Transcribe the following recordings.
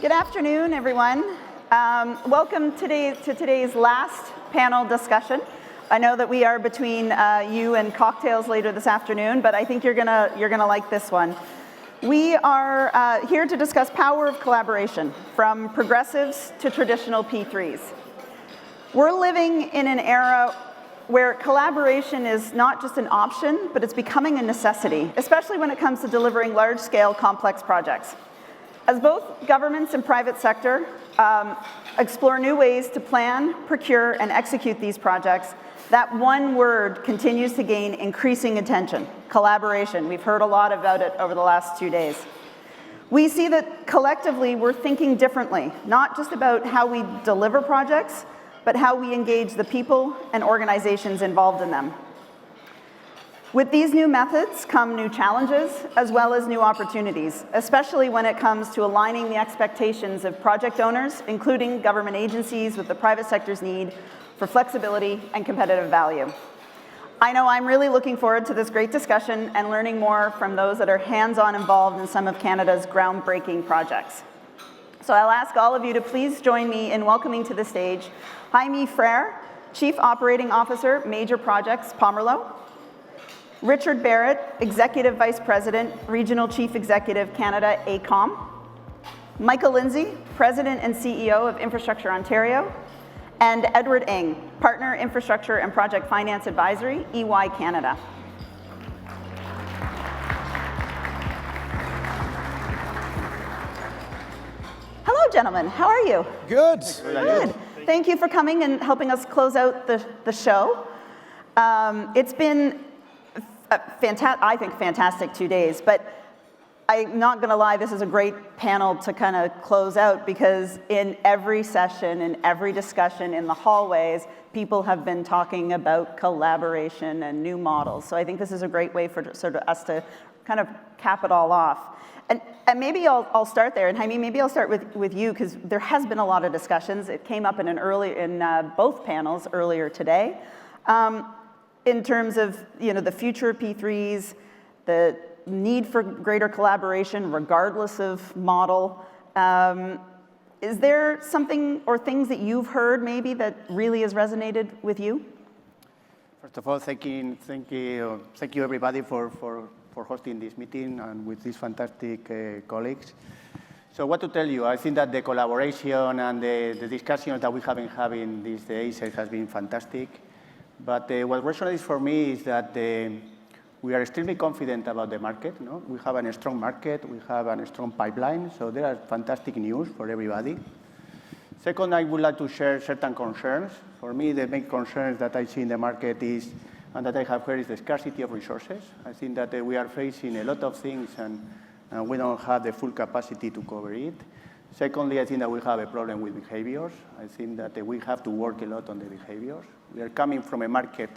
Good afternoon, everyone. Welcome to today's last panel discussion. I know that we are between you and cocktails later this afternoon, but I think you're gonna like this one. We are here to discuss power of collaboration, from progressives to traditional P3s. We're living in an era where collaboration is not just an option, but it's becoming a necessity, especially when it comes to delivering large-scale, complex projects. As both governments and private sector explore new ways to plan, procure, and execute these projects, that one word continues to gain increasing attention: collaboration. We've heard a lot about it over the last 2 days. We see that collectively we're thinking differently, not just about how we deliver projects, but how we engage the people and organizations involved in them. With these new methods come new challenges as well as new opportunities, especially when it comes to aligning the expectations of project owners, including government agencies, with the private sector's need for flexibility and competitive value. I know I'm really looking forward to this great discussion and learning more from those that are hands-on involved in some of Canada's groundbreaking projects. So I'll ask all of you to please join me in welcoming to the stage Jaime Frere, Chief Operating Officer, Major Projects, Pomerleau; Richard Barrett, Executive Vice President, Regional Chief Executive, Canada, AECOM; Michael Lindsay, President and CEO of Infrastructure Ontario; and Edward Ng, Partner, Infrastructure and Project Finance Advisory, EY Canada. Hello, gentlemen. How are you? Good. Good. Thank you for coming and helping us close out the show. It's been I think fantastic 2 days, but I'm not gonna lie, this is a great panel to kind of close out, because in every session, in every discussion in the hallways, people have been talking about collaboration and new models. So I think this is a great way for sort of us to kind of cap it all off. And maybe I'll start there, and Jaime, maybe I'll start with you, because there has been a lot of discussions. It came up in both panels earlier today. In terms of the future of P3s, the need for greater collaboration regardless of model. Is there something or things that you've heard maybe that really has resonated with you? First of all, thank you everybody for hosting this meeting and with these fantastic colleagues. So what to tell you? I think that the collaboration and the discussions that we have been having these days has been fantastic. But what resonates for me is that we are extremely confident about the market. No? We have a strong market, we have a strong pipeline, so there are fantastic news for everybody. Second, I would like to share certain concerns. For me, the main concerns that I see in the market is, and that I have heard, is the scarcity of resources. I think that we are facing a lot of things and we don't have the full capacity to cover it. Secondly, I think that we have a problem with behaviors. I think that we have to work a lot on the behaviors. We are coming from a market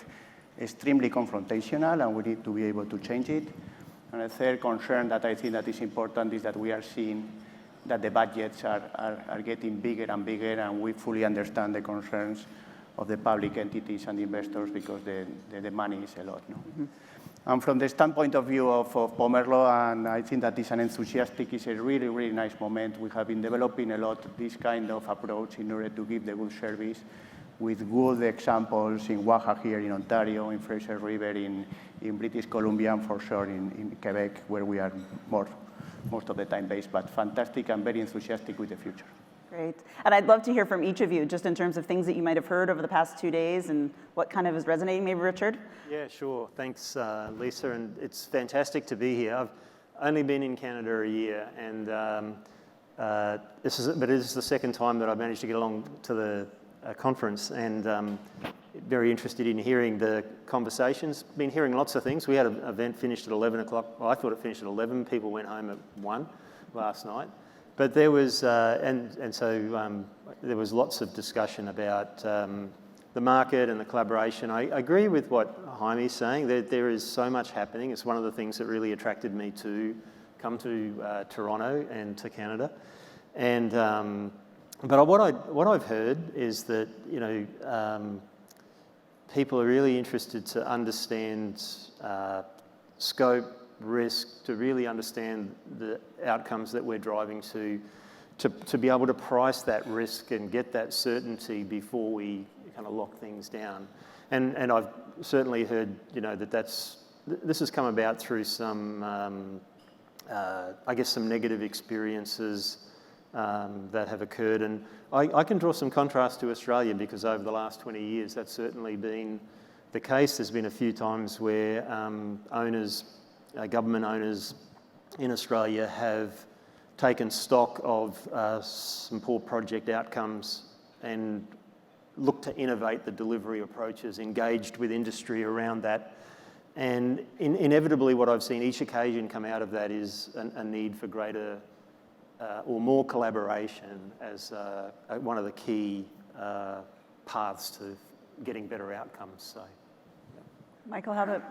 extremely confrontational, and we need to be able to change it. And a third concern that I think that is important is that we are seeing that the budgets are getting bigger and bigger, and we fully understand the concerns of the public entities and investors, because the money is a lot. No? Mm-hmm. And from the standpoint of view of Pomerleau, and I think that it's a really, really nice moment. We have been developing a lot this kind of approach in order to give the good service, with good examples in Waha here in Ontario, in Fraser River, in British Columbia, and for sure in Quebec, where we are most of the time based, but fantastic and very enthusiastic with the future. Great. And I'd love to hear from each of you, just in terms of things that you might have heard over the past 2 days and what kind of is resonating. Maybe Richard? Yeah, sure. Thanks, Lisa. And it's fantastic to be here. I've only been in Canada a year, and this is the second time that I've managed to get along to the conference, and very interested in hearing the conversations. Been hearing lots of things. We had an event finished at 11 o'clock. Well, I thought it finished at 11. People went home at 1 last night. But there was, so there was lots of discussion about the market and the collaboration. I agree with what Jaime's saying, that there is so much happening. It's one of the things that really attracted me to come to Toronto and to Canada. And but what I've heard is that people are really interested to understand scope, risk, to really understand the outcomes that we're driving to to be able to price that risk and get that certainty before we kind of lock things down. And I've certainly heard, that this has come about through some, I guess, some negative experiences that have occurred. And I can draw some contrast to Australia, because over the last 20 years, that's certainly been the case. There's been a few times where government owners in Australia have taken stock of some poor project outcomes and looked to innovate the delivery approaches, engaged with industry around that. And inevitably what I've seen each occasion come out of that is a need for greater or more collaboration as one of the key paths to getting better outcomes. So, Michael, how about,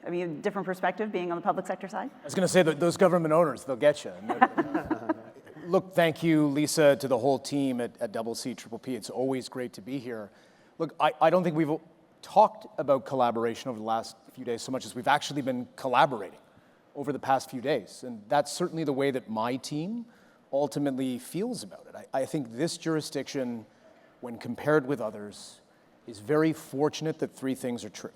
a different perspective being on the public sector side? I was going to say that those government owners, they'll get you. Look, thank you, Lisa, to the whole team at CCCCC. It's always great to be here. Look, I don't think we've talked about collaboration over the last few days so much as we've actually been collaborating over the past few days. And that's certainly the way that my team ultimately feels about it. I think this jurisdiction, when compared with others, is very fortunate that three things are true.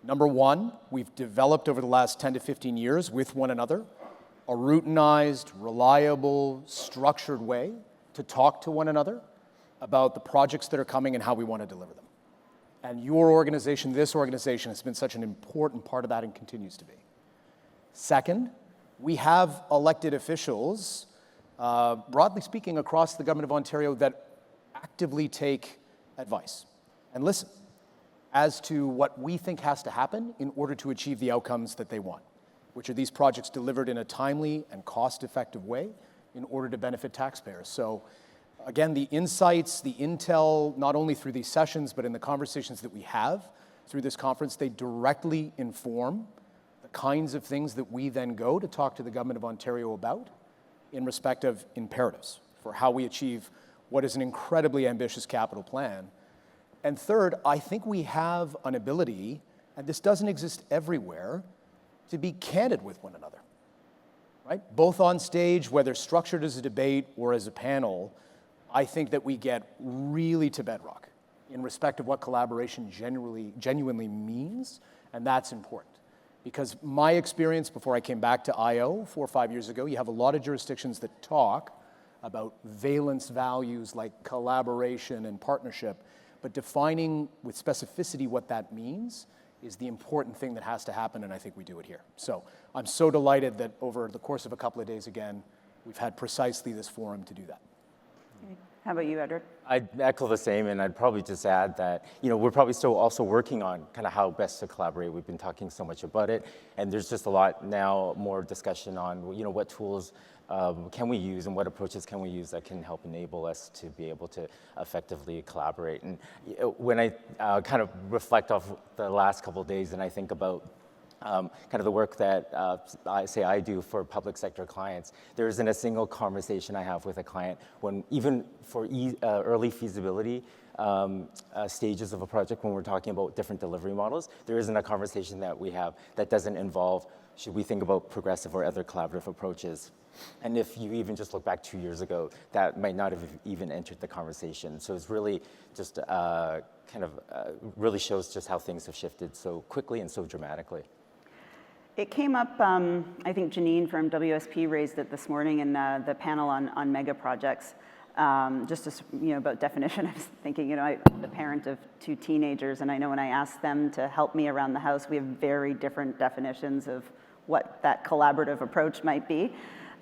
Number one, we've developed over the last 10 to 15 years with one another a routinized, reliable, structured way to talk to one another about the projects that are coming and how we want to deliver them. And your organization, this organization, has been such an important part of that and continues to be. Second, we have elected officials, broadly speaking, across the Government of Ontario that actively take advice and listen as to what we think has to happen in order to achieve the outcomes that they want, which are these projects delivered in a timely and cost-effective way in order to benefit taxpayers. So again, the insights, the intel, not only through these sessions, but in the conversations that we have through this conference, they directly inform the kinds of things that we then go to talk to the Government of Ontario about in respect of imperatives for how we achieve what is an incredibly ambitious capital plan. And third, I think we have an ability, and this doesn't exist everywhere, to be candid with one another, right? Both on stage, whether structured as a debate or as a panel, I think that we get really to bedrock in respect of what collaboration genuinely means, and that's important. Because my experience before I came back to IO 4 or 5 years ago, you have a lot of jurisdictions that talk about valence values like collaboration and partnership, but defining with specificity what that means is the important thing that has to happen, and I think we do it here. So I'm so delighted that over the course of a couple of days again, we've had precisely this forum to do that. How about you, Edward? I'd echo the same, and I'd probably just add that, we're probably still also working on kind of how best to collaborate. We've been talking so much about it, and there's just a lot now more discussion on, what tools can we use and what approaches can we use that can help enable us to be able to effectively collaborate. And when I kind of reflect off the last couple of days and I think about kind of the work that I do for public sector clients, there isn't a single conversation I have with a client when, even for early feasibility stages of a project, when we're talking about different delivery models, there isn't a conversation that we have that doesn't involve, should we think about progressive or other collaborative approaches? And if you even just look back 2 years ago, that might not have even entered the conversation. So it's really just really shows just how things have shifted so quickly and so dramatically. It came up, I think Janine from WSP raised it this morning in the panel on mega projects. Just as, about definition, I was thinking, I'm the parent of 2 teenagers, and I know when I ask them to help me around the house, we have very different definitions of what that collaborative approach might be.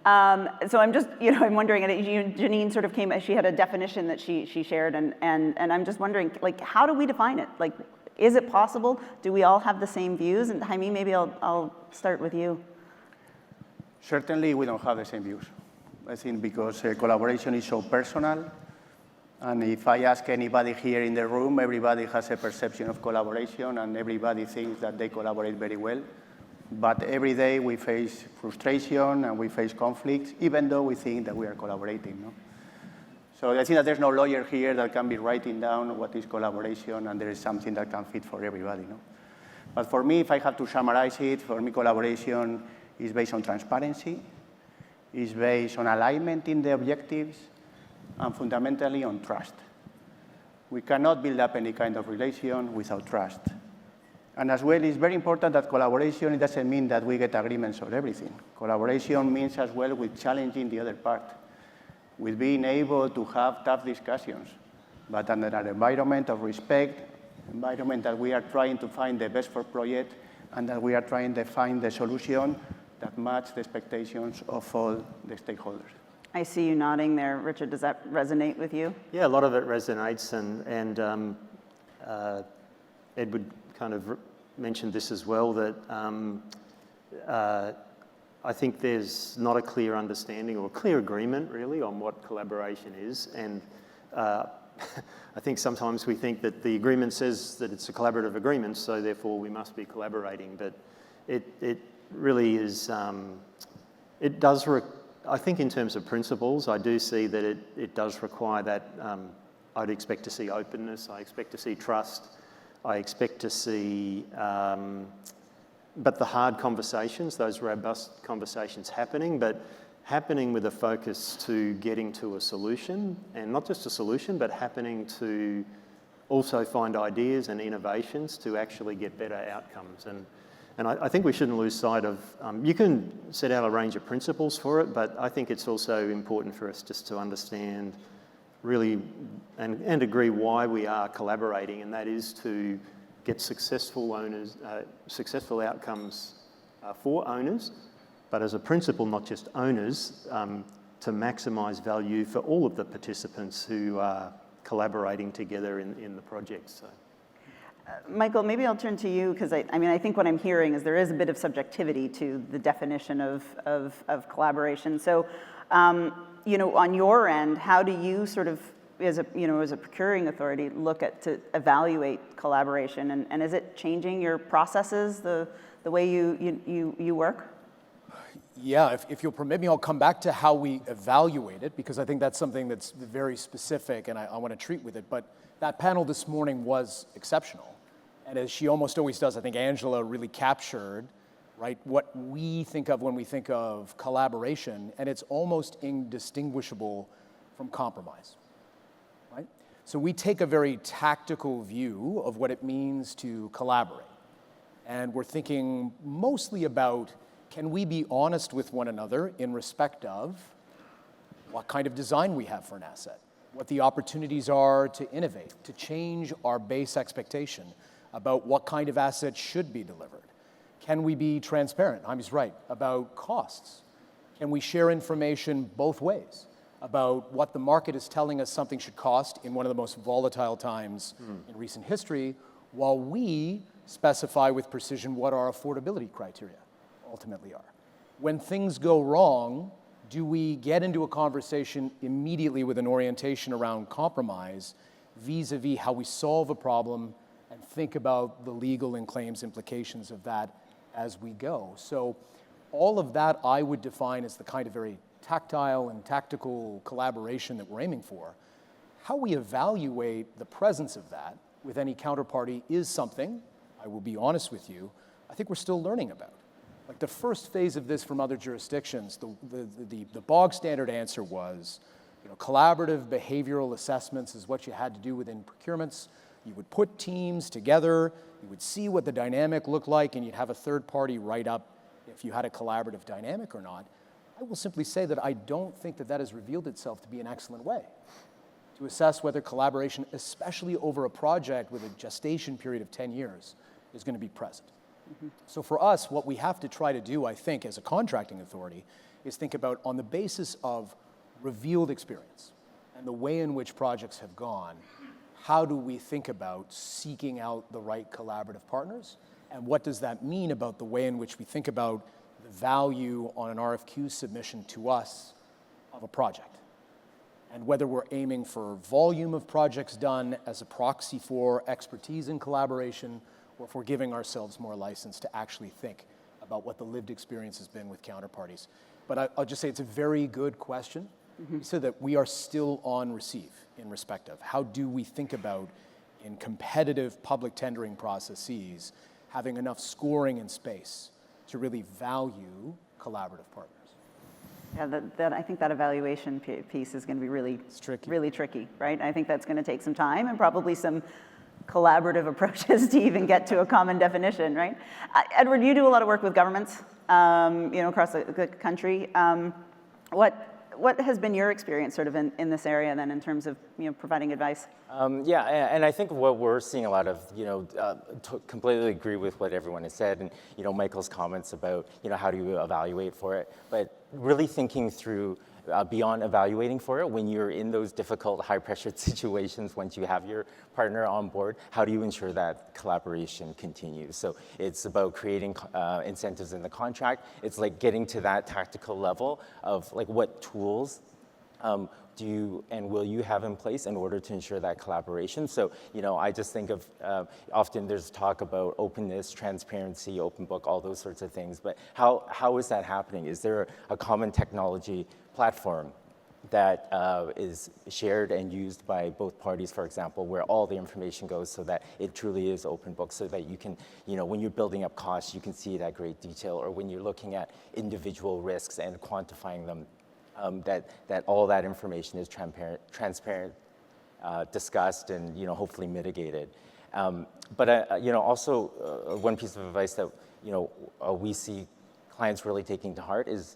So I'm just, I'm wondering, and Janine sort of she had a definition that she shared, and I'm just wondering, how do we define it? Is it possible? Do we all have the same views? And Jaime, maybe I'll start with you. Certainly, we don't have the same views. I think because collaboration is so personal, and if I ask anybody here in the room, everybody has a perception of collaboration, and everybody thinks that they collaborate very well. But every day we face frustration and we face conflicts, even though we think that we are collaborating. No? So I think that there's no lawyer here that can be writing down what is collaboration, and there is something that can fit for everybody. No? But for me, if I have to summarize it, for me collaboration is based on transparency, is based on alignment in the objectives and fundamentally on trust. We cannot build up any kind of relation without trust. And as well, it's very important that collaboration, it doesn't mean that we get agreements on everything. Collaboration means as well with challenging the other part, with being able to have tough discussions, but under an environment of respect, environment that we are trying to find the best for project, and that we are trying to find the solution that match the expectations of all the stakeholders. I see you nodding there. Richard, does that resonate with you? Yeah, a lot of it resonates, and Edward kind of mentioned this as well, that I think there's not a clear understanding or a clear agreement really on what collaboration is, and I think sometimes we think that the agreement says that it's a collaborative agreement, so therefore we must be collaborating, but it really is, it does, I think in terms of principles, I do see that it does require that, I'd expect to see openness, I expect to see trust, I expect to see, but the hard conversations, those robust conversations happening, but happening with a focus to getting to a solution, and not just a solution, but happening to also find ideas and innovations to actually get better outcomes. And I think we shouldn't lose sight of, you can set out a range of principles for it, but I think it's also important for us just to understand really and agree why we are collaborating, and that is to get successful owners, successful outcomes for owners, but as a principle, not just owners, to maximise value for all of the participants who are collaborating together in the project. So. Michael, maybe I'll turn to you, because I think what I'm hearing is there is a bit of subjectivity to the definition of collaboration. So, on your end, how do you sort of, as a procuring authority, look at to evaluate collaboration, and is it changing your processes, the way you work? Yeah, if you'll permit me, I'll come back to how we evaluate it, because I think that's something that's very specific, and I want to treat with it. But that panel this morning was exceptional. And as she almost always does, I think Angela really captured, right, what we think of when we think of collaboration, and it's almost indistinguishable from compromise, right? So we take a very tactical view of what it means to collaborate. And we're thinking mostly about, can we be honest with one another in respect of what kind of design we have for an asset, what the opportunities are to innovate, to change our base expectation about what kind of asset should be delivered. Can we be transparent, Jaim's right, about costs? Can we share information both ways about what the market is telling us something should cost in one of the most volatile times in recent history, while we specify with precision what our affordability criteria ultimately are? When things go wrong, do we get into a conversation immediately with an orientation around compromise vis-a-vis how we solve a problem and think about the legal and claims implications of that as we go? So all of that I would define as the kind of very tactile and tactical collaboration that we're aiming for. How we evaluate the presence of that with any counterparty is something, I will be honest with you, I think we're still learning about. Like the first phase of this from other jurisdictions, the bog standard answer was, collaborative behavioral assessments is what you had to do within procurements. You would put teams together, you would see what the dynamic looked like, and you'd have a third party write up if you had a collaborative dynamic or not. I will simply say that I don't think that has revealed itself to be an excellent way to assess whether collaboration, especially over a project with a gestation period of 10 years, is going to be present. So for us, what we have to try to do, I think, as a contracting authority, is think about, on the basis of revealed experience and the way in which projects have gone, how do we think about seeking out the right collaborative partners? And what does that mean about the way in which we think about the value on an RFQ submission to us of a project? And whether we're aiming for volume of projects done as a proxy for expertise in collaboration, or if we're giving ourselves more license to actually think about what the lived experience has been with counterparties. But I'll just say it's a very good question. You said that we are still on receive in respect of how do we think about, in competitive public tendering processes, having enough scoring and space to really value collaborative partners. Yeah, I think that evaluation piece is going to be really tricky. really tricky, right? I think that's going to take some time and probably some collaborative approaches to even get to a common definition, right? Edward, you do a lot of work with governments, across the country. What has been your experience sort of in this area then in terms of, providing advice? Yeah, and I think what we're seeing a lot of, completely agree with what everyone has said, and Michael's comments about, how do you evaluate for it, but really thinking through beyond evaluating for it, when you're in those difficult, high-pressured situations, once you have your partner on board, how do you ensure that collaboration continues? So it's about creating incentives in the contract. It's like getting to that tactical level of like what tools do you and will you have in place in order to ensure that collaboration? So, I just think of often there's talk about openness, transparency, open book, all those sorts of things, but how is that happening? Is there a common technology platform that is shared and used by both parties, for example, where all the information goes so that it truly is open book, so that you can, when you're building up costs, you can see it at great detail, or when you're looking at individual risks and quantifying them, that all that information is transparent, discussed, and hopefully mitigated. But also one piece of advice that we see clients really taking to heart is,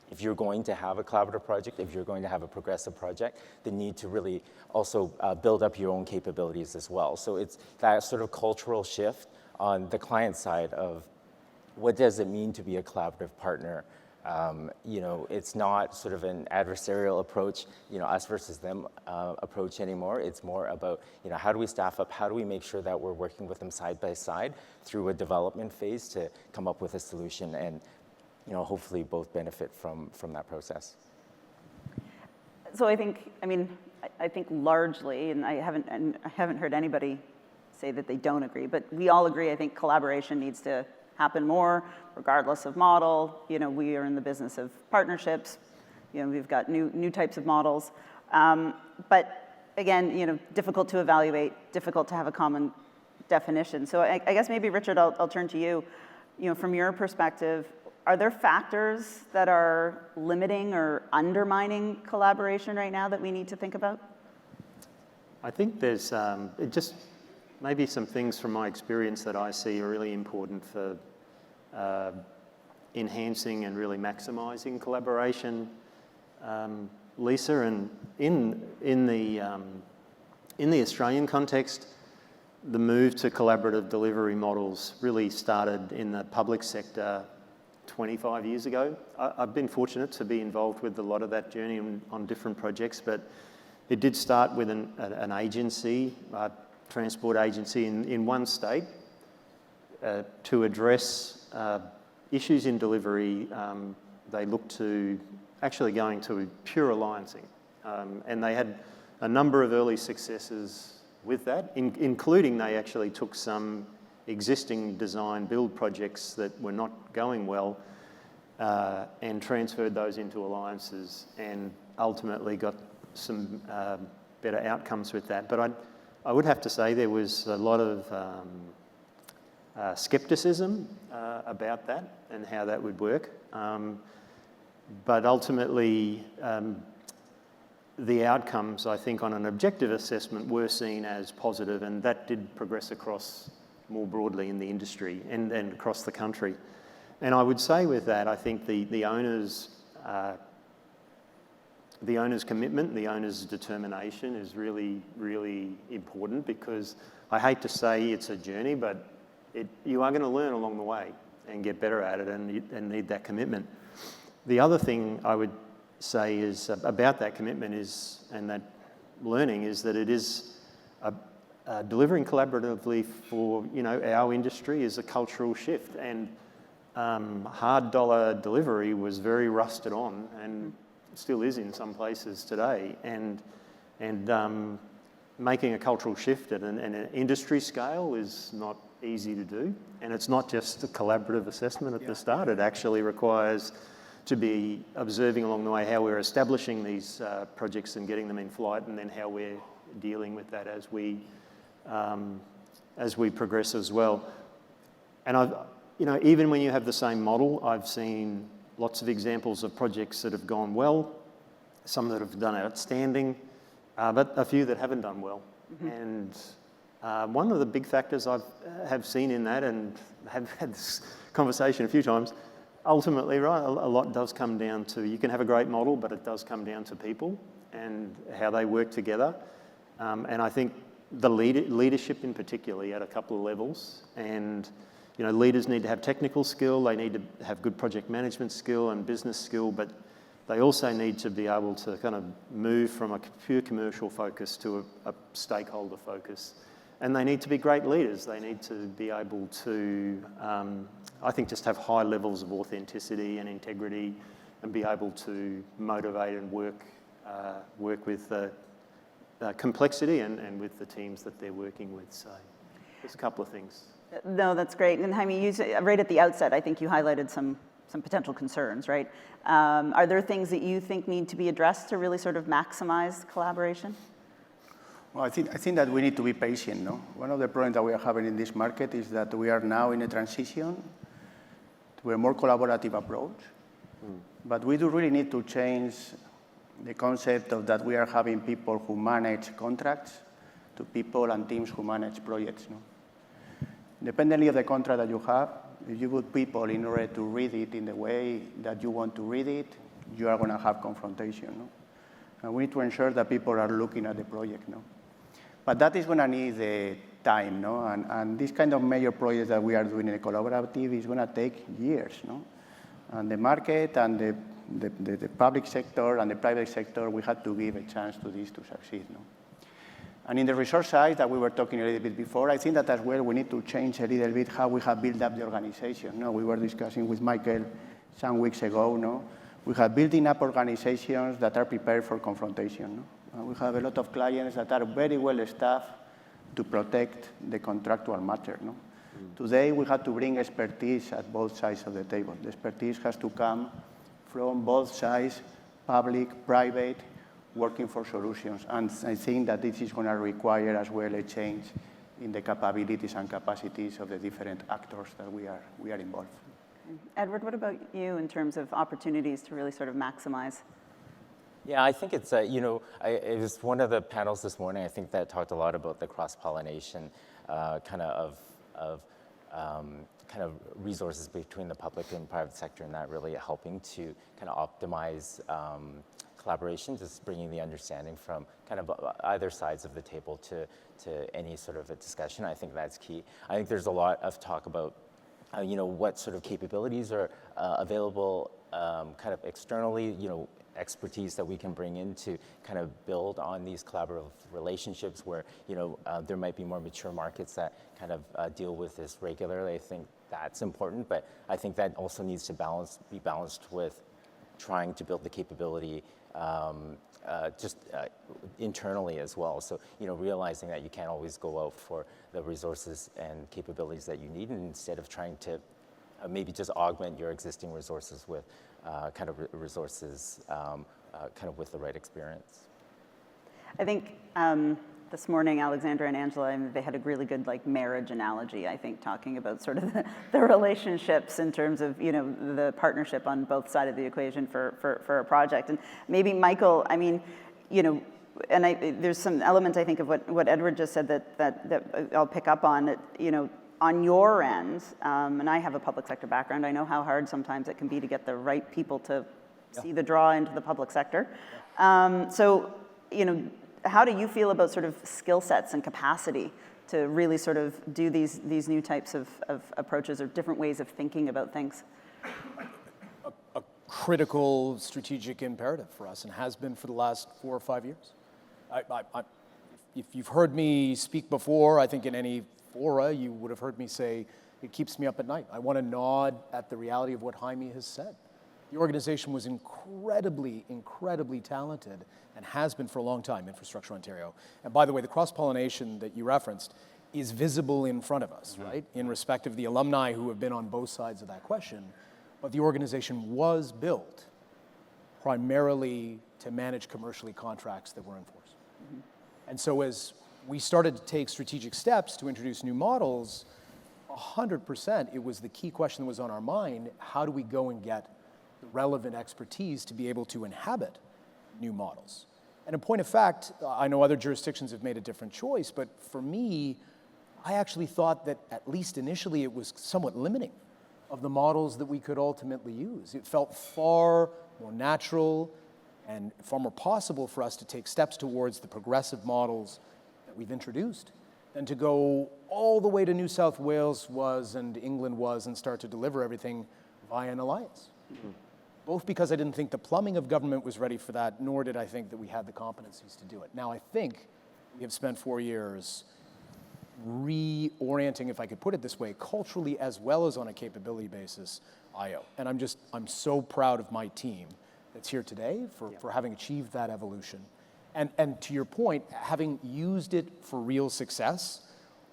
if you're going to have a collaborative project, if you're going to have a progressive project, the need to really also build up your own capabilities as well. So it's that sort of cultural shift on the client side of what does it mean to be a collaborative partner. It's not sort of an adversarial approach, us versus them approach anymore. It's more about, how do we staff up? How do we make sure that we're working with them side by side through a development phase to come up with a solution and, hopefully both benefit from that process. So I think largely, and I haven't heard anybody say that they don't agree, but we all agree, I think collaboration needs to happen more, regardless of model. We are in the business of partnerships. We've got new types of models. But again, difficult to evaluate, difficult to have a common definition. So I guess maybe, Richard, I'll turn to you. From your perspective, are there factors that are limiting or undermining collaboration right now that we need to think about? I think there's just maybe some things from my experience that I see are really important for enhancing and really maximising collaboration, Lisa. And in the Australian context, the move to collaborative delivery models really started in the public sector 25 years ago. I've been fortunate to be involved with a lot of that journey on different projects, but it did start with an agency, transport agency in one state, to address issues in delivery. They looked to actually going to pure alliancing, and they had a number of early successes with that, including they actually took some existing design build projects that were not going well and transferred those into alliances, and ultimately got some better outcomes with that. But I would have to say there was a lot of skepticism about that and how that would work. But ultimately, the outcomes, I think, on an objective assessment were seen as positive, and that did progress across more broadly in the industry and across the country. And I would say with that, I think the owner's commitment, the owner's determination is really, really important, because I hate to say it's a journey, but you are going to learn along the way and get better at it, and need that commitment. The other thing I would say is about that commitment and that learning is that it is delivering collaboratively for our industry is a cultural shift, and hard dollar delivery was very rusted on and still is in some places today, and making a cultural shift at an industry scale is not easy to do, and it's not just a collaborative assessment at the start. It actually requires to be observing along the way how we're establishing these projects and getting them in flight, and then how we're dealing with that as we progress as well. And even when you have the same model, I've seen lots of examples of projects that have gone well, some that have done outstanding, but a few that haven't done well. And one of the big factors I have seen in that, and have had this conversation a few times, ultimately, right, a lot does come down to, you can have a great model, but it does come down to people and how they work together. And I think the leadership in particular at a couple of levels, and leaders need to have technical skill, they need to have good project management skill and business skill, but they also need to be able to kind of move from a pure commercial focus to a stakeholder focus. And they need to be great leaders. They need to be able to, I think, just have high levels of authenticity and integrity and be able to motivate and work with complexity and with the teams that they're working with. So there's a couple of things. No, that's great. And Jaime, right at the outset, I think you highlighted some potential concerns, right? Are there things that you think need to be addressed to really sort of maximize collaboration? Well, I think that we need to be patient, no? One of the problems that we are having in this market is that we are now in a transition to a more collaborative approach. But we do really need to change the concept of that we are having people who manage contracts to people and teams who manage projects, no? Independently of the contract that you have, if you put people in order to read it in the way that you want to read it, you are going to have confrontation, no? And we need to ensure that people are looking at the project, no? But that is going to need time, no? And this kind of major projects that we are doing in a collaborative is going to take years, no? And the market and the public sector and the private sector, we had to give a chance to this to succeed, no? And in the resource side that we were talking a little bit before, I think that as well we need to change a little bit how we have built up the organization. No, we were discussing with Michael some weeks ago, no? We have building up organizations that are prepared for confrontation, no? And we have a lot of clients that are very well staffed to protect the contractual matter, no? Today we have to bring expertise at both sides of the table. The expertise has to come from both sides, public, private, working for solutions. And I think that this is going to require as well a change in the capabilities and capacities of the different actors that we are involved. Edward, what about you in terms of opportunities to really sort of maximize? Yeah, I think it's, it was one of the panels this morning, I think, that talked a lot about the cross-pollination kind of resources between the public and private sector, and that really helping to kind of optimize collaboration, just bringing the understanding from kind of either sides of the table to any sort of a discussion. I think that's key. I think there's a lot of talk about what sort of capabilities are available kind of externally, expertise that we can bring in to kind of build on these collaborative relationships where, there might be more mature markets that kind of deal with this regularly. I think that's important, but I think that also needs to be balanced with trying to build the capability internally as well. So, realizing that you can't always go out for the resources and capabilities that you need, and instead of trying to maybe just augment your existing resources with resources with the right experience. I think this morning, Alexandra and Angela, they had a really good marriage analogy, I think, talking about sort of the relationships in terms of, the partnership on both sides of the equation for a project. And maybe Michael, there's some element, I think, of what Edward just said that I'll pick up on, on your end, and I have a public sector background, I know how hard sometimes it can be to get the right people to see the draw into the public sector. So, how do you feel about sort of skill sets and capacity to really sort of do these new types of approaches or different ways of thinking about things? A critical strategic imperative for us, and has been for the last 4 or 5 years. If you've heard me speak before, I think in any fora, you would have heard me say, it keeps me up at night. I want to nod at the reality of what Jaime has said. The organization was incredibly, incredibly talented and has been for a long time, Infrastructure Ontario. And by the way, the cross-pollination that you referenced is visible in front of us, right? In respect of the alumni who have been on both sides of that question. But the organization was built primarily to manage commercially contracts that were in force. And so as we started to take strategic steps to introduce new models, 100%, it was the key question that was on our mind: how do we go and get the relevant expertise to be able to inhabit new models. And in point of fact, I know other jurisdictions have made a different choice, but for me, I actually thought that at least initially it was somewhat limiting of the models that we could ultimately use. It felt far more natural and far more possible for us to take steps towards the progressive models that we've introduced than to go all the way to New South Wales was and England was and start to deliver everything via an alliance. Mm-hmm. Both because I didn't think the plumbing of government was ready for that, nor did I think that we had the competencies to do it. Now I think we have spent 4 years reorienting, if I could put it this way, culturally as well as on a capability basis, IO. And I'm so proud of my team that's here today for having achieved that evolution. And to your point, having used it for real success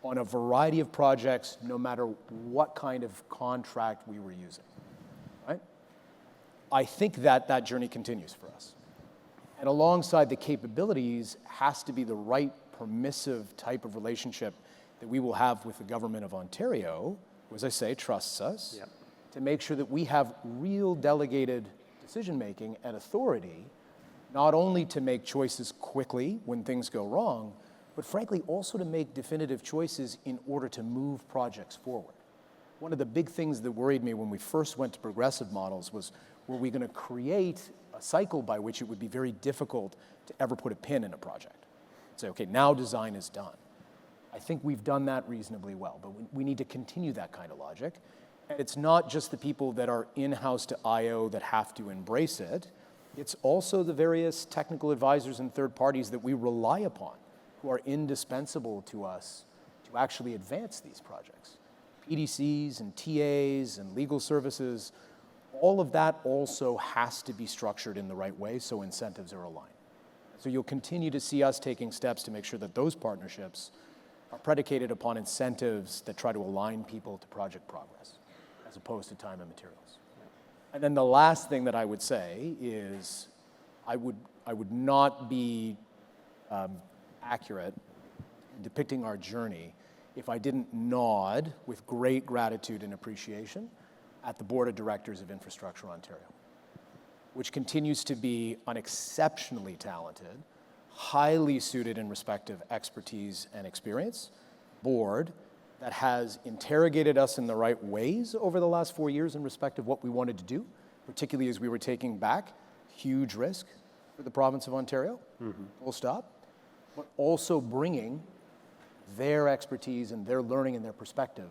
on a variety of projects, no matter what kind of contract we were using, right? I think that journey continues for us. And alongside the capabilities has to be the right permissive type of relationship that we will have with the government of Ontario, who, as I say, trusts us, to make sure that we have real delegated decision-making and authority, not only to make choices quickly when things go wrong, but frankly also to make definitive choices in order to move projects forward. One of the big things that worried me when we first went to progressive models was, were we going to create a cycle by which it would be very difficult to ever put a pin in a project? Say, okay, now design is done. I think we've done that reasonably well, but we need to continue that kind of logic. And it's not just the people that are in-house to IO that have to embrace it. It's also the various technical advisors and third parties that we rely upon, who are indispensable to us to actually advance these projects. PDCs and TAs and legal services, all of that also has to be structured in the right way so incentives are aligned. So you'll continue to see us taking steps to make sure that those partnerships are predicated upon incentives that try to align people to project progress, as opposed to time and materials. And then the last thing that I would say is I would not be accurate in depicting our journey if I didn't nod with great gratitude and appreciation at the Board of Directors of Infrastructure Ontario, which continues to be an exceptionally talented, highly suited and respective expertise and experience board that has interrogated us in the right ways over the last 4 years in respect of what we wanted to do, particularly as we were taking back huge risk for the province of Ontario, full stop, but also bringing their expertise and their learning and their perspective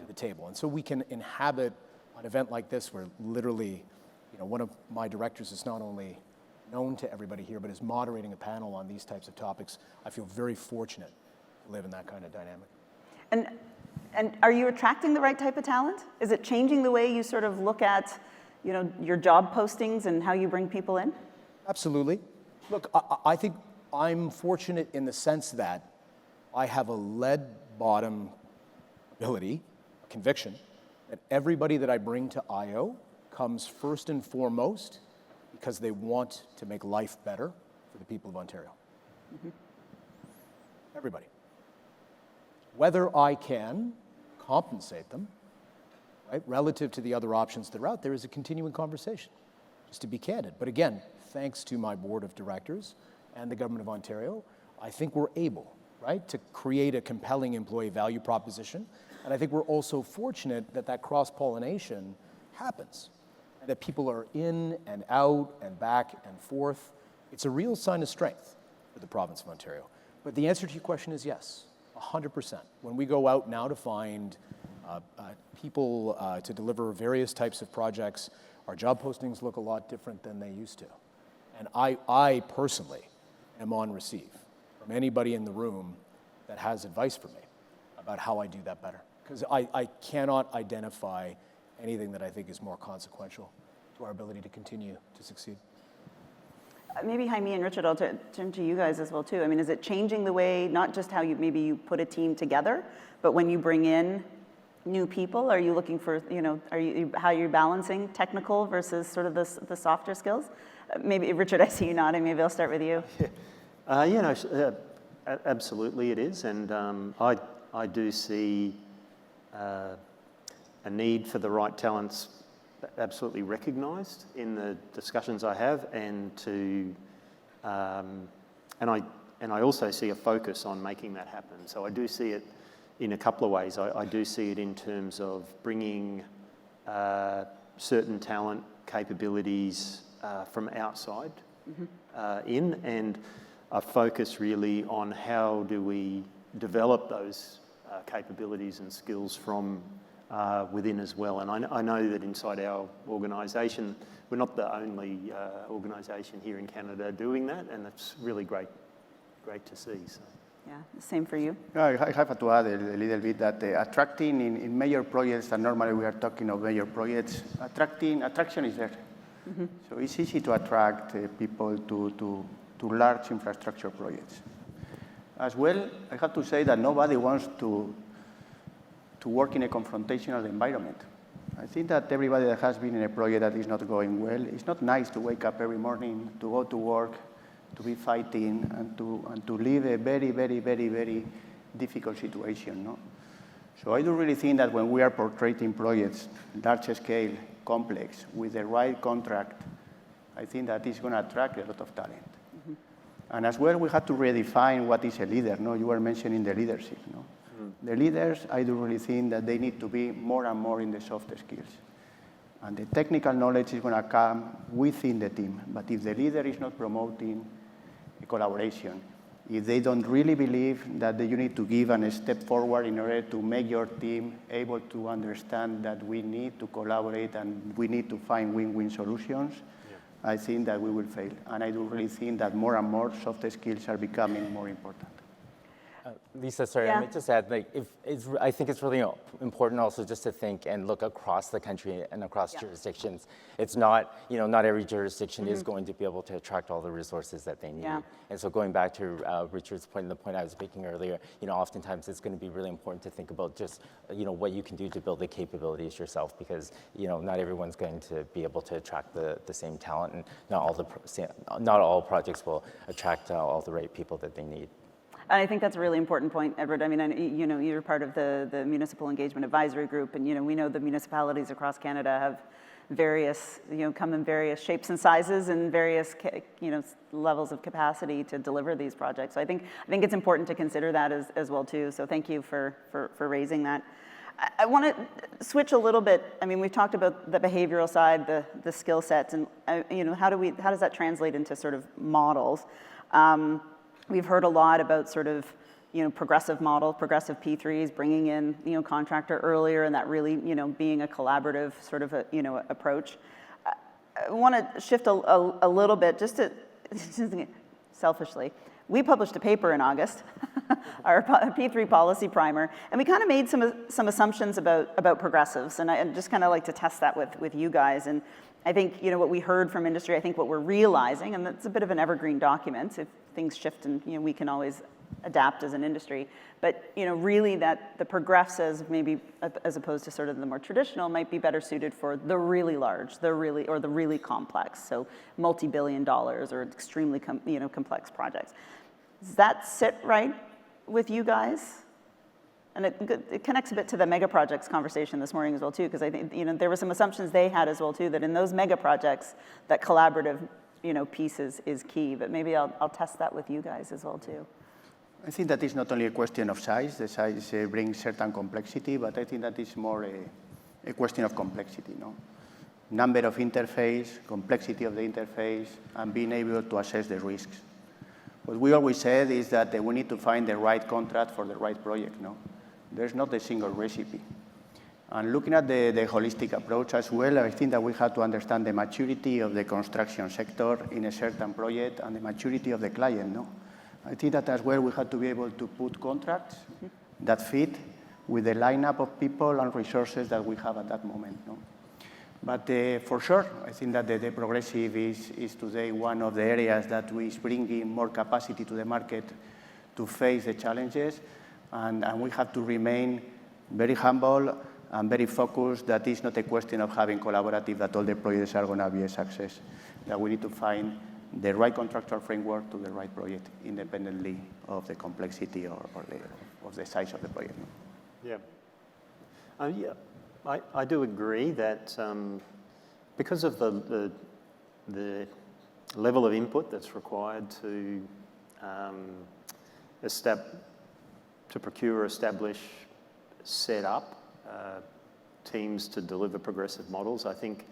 to the table. And so we can inhabit an event like this where literally, one of my directors is not only known to everybody here, but is moderating a panel on these types of topics. I feel very fortunate to live in that kind of dynamic. And are you attracting the right type of talent? Is it changing the way you sort of look at, your job postings and how you bring people in? Absolutely. Look, I think I'm fortunate in the sense that I have a lead bottom ability, a conviction, that everybody that I bring to IO comes first and foremost because they want to make life better for the people of Ontario. Everybody. Whether I can compensate them, right, relative to the other options that are out there is a continuing conversation, just to be candid. But again, thanks to my board of directors and the government of Ontario, I think we're able, right, to create a compelling employee value proposition. And I think we're also fortunate that that cross-pollination happens, and that people are in and out and back and forth. It's a real sign of strength for the province of Ontario. But the answer to your question is yes, 100%. When we go out now to find people to deliver various types of projects, our job postings look a lot different than they used to. And I personally am on receive from anybody in the room that has advice for me about how I do that better. Because I cannot identify anything that I think is more consequential to our ability to continue to succeed. Maybe Jaime and Richard, I'll turn to you guys as well too. I mean, is it changing the way, not just how you put a team together, but when you bring in new people, are you looking for, how you're balancing technical versus sort of the softer skills? Maybe, Richard, I see you nodding. Maybe I'll start with you. Absolutely it is. And I do see a need for the right talents absolutely recognised in the discussions I have, and I also see a focus on making that happen. So I do see it in a couple of ways. I do see it in terms of bringing certain talent, capabilities from outside in, and a focus really on how do we develop those capabilities and skills from within as well. And I know that inside our organisation, we're not the only organisation here in Canada doing that, and it's really great to see. So. Yeah, same for you. I have to add a little bit that attracting in major projects, and normally we are talking of major projects, attraction is there. So it's easy to attract people to large infrastructure projects. As well, I have to say that nobody wants to work in a confrontational environment. I think that everybody that has been in a project that is not going well, it's not nice to wake up every morning, to go to work, to be fighting, and to live a very, very, very, very difficult situation. No? So I do really think that when we are portraying projects, large scale, complex, with the right contract, I think that is going to attract a lot of talent. And as well, we have to redefine what is a leader. No, you were mentioning the leadership. No, the leaders, I do really think that they need to be more and more in the soft skills. And the technical knowledge is going to come within the team. But if the leader is not promoting a collaboration, if they don't really believe that you need to give a step forward in order to make your team able to understand that we need to collaborate and we need to find win-win solutions, I think that we will fail. And I do really think that more and more soft skills are becoming more important. Lisa, sorry, I meant to add, I think it's really important also just to think and look across the country and across jurisdictions. It's not, not every jurisdiction is going to be able to attract all the resources that they need. Yeah. And so going back to Richard's point and the point I was making earlier, oftentimes it's going to be really important to think about just, what you can do to build the capabilities yourself, because, not everyone's going to be able to attract the same talent, and not all projects will attract all the right people that they need. And I think that's a really important point, Edward. I mean, you're part of the Municipal Engagement Advisory Group, and we know the municipalities across Canada have various, come in various shapes and sizes and various, levels of capacity to deliver these projects. So I think it's important to consider that as well too. So thank you for raising that. I want to switch a little bit. I mean, we've talked about the behavioral side, the skill sets, and how does that translate into sort of models? We've heard a lot about sort of, progressive model, progressive P3s, bringing in, contractor earlier, and that really, being a collaborative sort of approach. I want to shift a little bit, just to, selfishly. We published a paper in August, our P3 policy primer, and we kind of made some assumptions about progressives, and I just kind of like to test that with you guys. And I think, what we heard from industry, I think what we're realizing, and it's a bit of an evergreen document, if things shift and, we can always adapt as an industry, but, really that the progressives maybe, as opposed to sort of the more traditional, might be better suited for the really large, the really complex, so multi-billion dollars or extremely, complex projects. Does that sit right with you guys? And it connects a bit to the mega projects conversation this morning as well too, because I think there were some assumptions they had as well too, that in those mega projects, that collaborative piece is key. But maybe I'll test that with you guys as well too. I think that is not only a question of size. The size brings certain complexity, but I think that is more a question of complexity. Number of interface, complexity of the interface, and being able to assess the risks. What we always said is that we need to find the right contract for the right project. There's not a single recipe. And looking at the holistic approach as well, I think that we have to understand the maturity of the construction sector in a certain project and the maturity of the client. I think that as well we have to be able to put contracts that fit with the lineup of people and resources that we have at that moment. But for sure, I think that the progressive is today one of the areas that is bringing more capacity to the market to face the challenges. And we have to remain very humble and very focused. That is not a question of having collaborative, that all the projects are going to be a success. That we need to find the right contractual framework to the right project, independently of the complexity or of the size of the project. Yeah. I do agree that because of the level of input that's required to procure, establish, set up teams to deliver progressive models, I think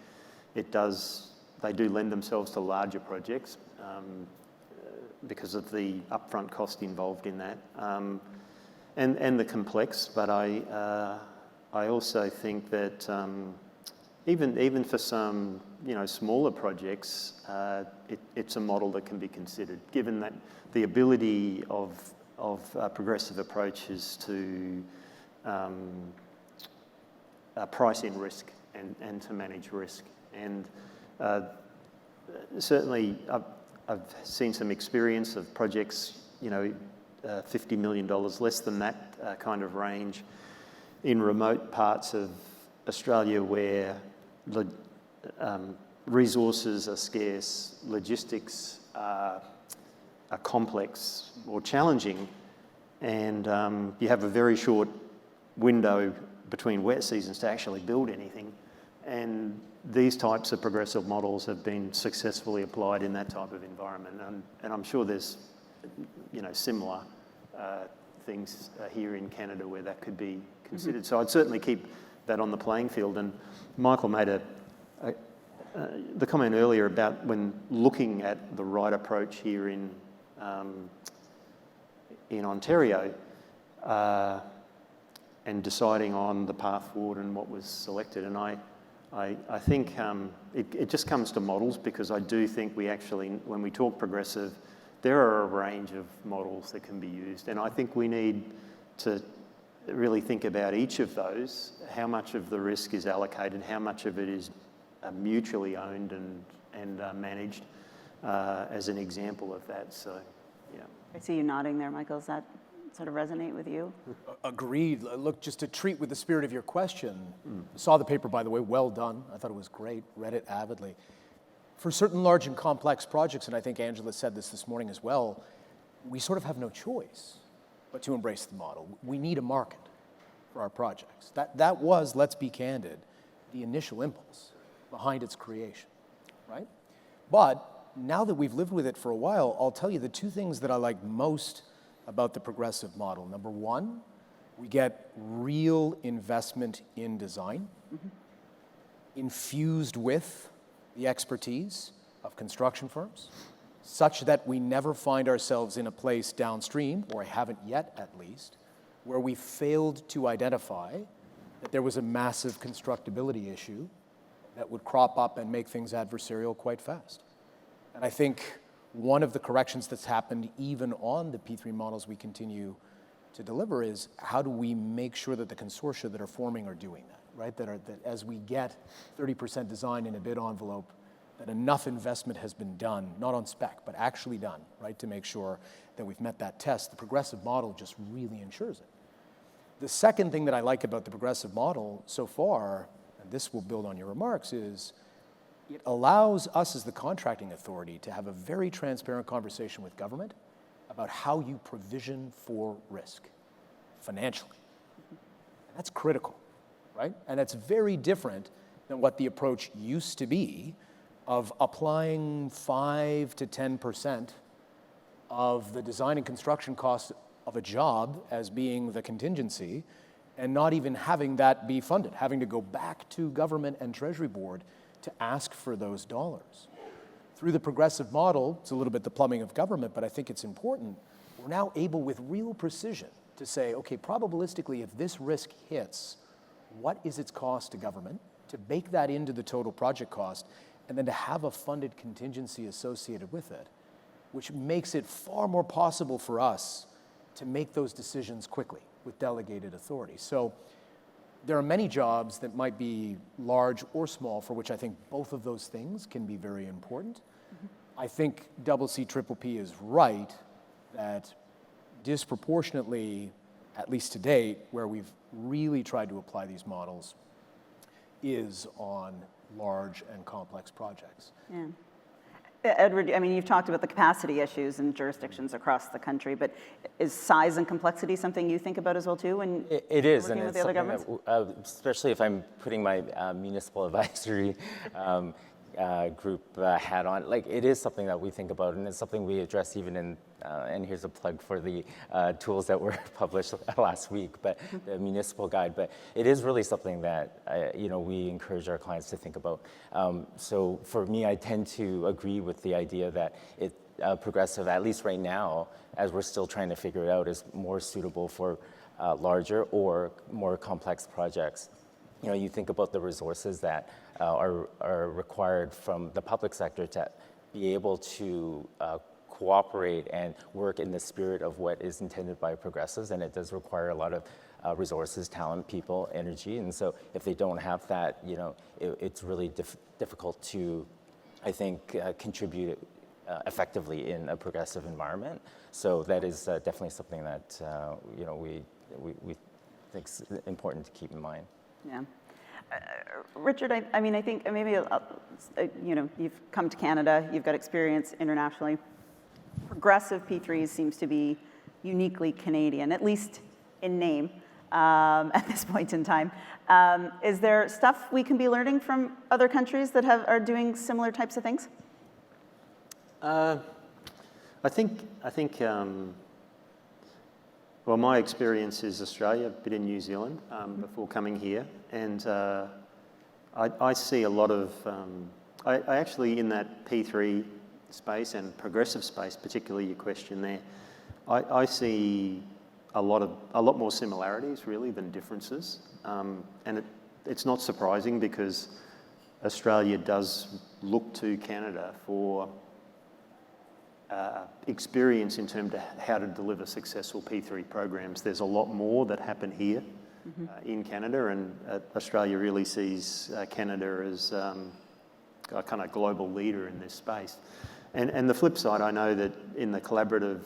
they do lend themselves to larger projects because of the upfront cost involved in that, and the complex. But I also think that even for some smaller projects, it's a model that can be considered, given that the ability of progressive approaches to price in risk and to manage risk. And certainly I've seen some experience of projects, $50 million, less than that kind of range, in remote parts of Australia where resources are scarce, logistics are complex or challenging, and you have a very short window between wet seasons to actually build anything. And these types of progressive models have been successfully applied in that type of environment, and I'm sure there's similar things here in Canada where that could be considered. So I'd certainly keep that on the playing field. And Michael made the comment earlier about when looking at the right approach here in Ontario and deciding on the path forward and what was selected. And I think it just comes to models, because I do think we actually, when we talk progressive, there are a range of models that can be used. And I think we need to really think about each of those, how much of the risk is allocated, how much of it is mutually owned and managed as an example of that. So, yeah. I see you nodding there, Michael. Does that sort of resonate with you? Agreed. Look, just to treat with the spirit of your question, saw the paper, by the way, well done. I thought it was great, read it avidly. For certain large and complex projects, and I think Angela said this morning as well, we sort of have no choice but to embrace the model. We need a market for our projects. That was, let's be candid, the initial impulse behind its creation, right? But now that we've lived with it for a while, I'll tell you the two things that I like most about the progressive model. Number one, we get real investment in design, infused with the expertise of construction firms, such that we never find ourselves in a place downstream, or haven't yet at least, where we failed to identify that there was a massive constructability issue that would crop up and make things adversarial quite fast. And I think one of the corrections that's happened even on the P3 models we continue to deliver is, how do we make sure that the consortia that are forming are doing that, right? That as we get 30% design in a bid envelope, that enough investment has been done, not on spec, but actually done, right, to make sure that we've met that test. The progressive model just really ensures it. The second thing that I like about the progressive model so far, and this will build on your remarks, is it allows us as the contracting authority to have a very transparent conversation with government about how you provision for risk financially. And that's critical, right? And it's very different than what the approach used to be of applying 5 to 10% of the design and construction costs of a job as being the contingency, and not even having that be funded, having to go back to government and Treasury Board to ask for those dollars. Through the progressive model, it's a little bit the plumbing of government, but I think it's important, we're now able with real precision to say, okay, probabilistically, if this risk hits, what is its cost to government, to bake that into the total project cost, and then to have a funded contingency associated with it, which makes it far more possible for us to make those decisions quickly with delegated authority. So there are many jobs that might be large or small, for which I think both of those things can be very important. I think CCCCC is right that disproportionately, at least to date, where we've really tried to apply these models is on large and complex projects. Yeah. Edward, I mean, you've talked about the capacity issues in jurisdictions across the country, but is size and complexity something you think about as well too when It is, working and with it's the other something governments? that, especially if I'm putting my municipal advisory group hat on, like it is something that we think about, and it's something we address even in, and here's a plug for the tools that were published last week, but the municipal guide. But it is really something that we encourage our clients to think about. So for me, I tend to agree with the idea that progressive, at least right now, as we're still trying to figure it out, is more suitable for larger or more complex projects. You think about the resources that are required from the public sector to be able to cooperate and work in the spirit of what is intended by progressives, and it does require a lot of resources, talent, people, energy, and so if they don't have that, it's really difficult to, I think, contribute effectively in a progressive environment. So that is definitely something that we think is important to keep in mind. Yeah. Richard, I mean, I think maybe, you've come to Canada, you've got experience internationally. Progressive P3s seems to be uniquely Canadian, at least in name, at this point in time. Is there stuff we can be learning from other countries that are doing similar types of things? I think. Well, my experience is Australia, a bit in New Zealand before coming here, and I see a lot of. I actually, in that P3 space and progressive space, particularly your question there, I see a lot more similarities really than differences, and it's not surprising because Australia does look to Canada for experience in terms of how to deliver successful P3 programs. There's a lot more that happen here in Canada, and Australia really sees Canada as a kind of global leader in this space. And the flip side, I know that in the collaborative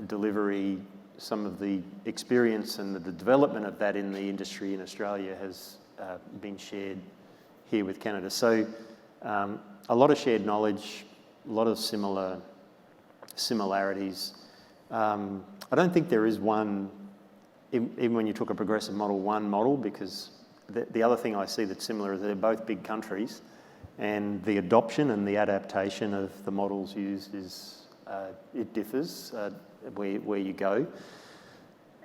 delivery, some of the experience and the development of that in the industry in Australia has been shared here with Canada. So a lot of shared knowledge, a lot of similarities. I don't think there is one, even when you took a progressive model, one model, because the other thing I see that's similar is they're both big countries, and the adoption and the adaptation of the models used it differs where you go.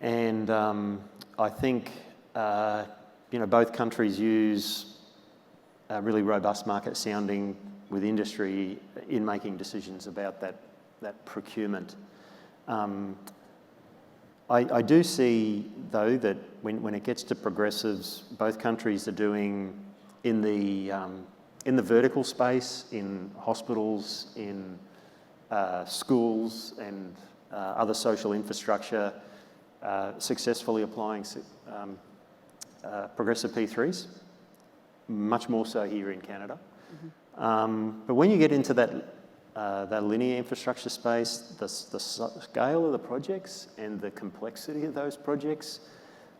And I think both countries use really robust market sounding with industry in making decisions about that procurement. I do see, though, that when it gets to progressives, both countries are doing in the vertical space, in hospitals, in schools and other social infrastructure, successfully applying progressive P3s, much more so here in Canada. But when you get into that linear infrastructure space, the scale of the projects and the complexity of those projects,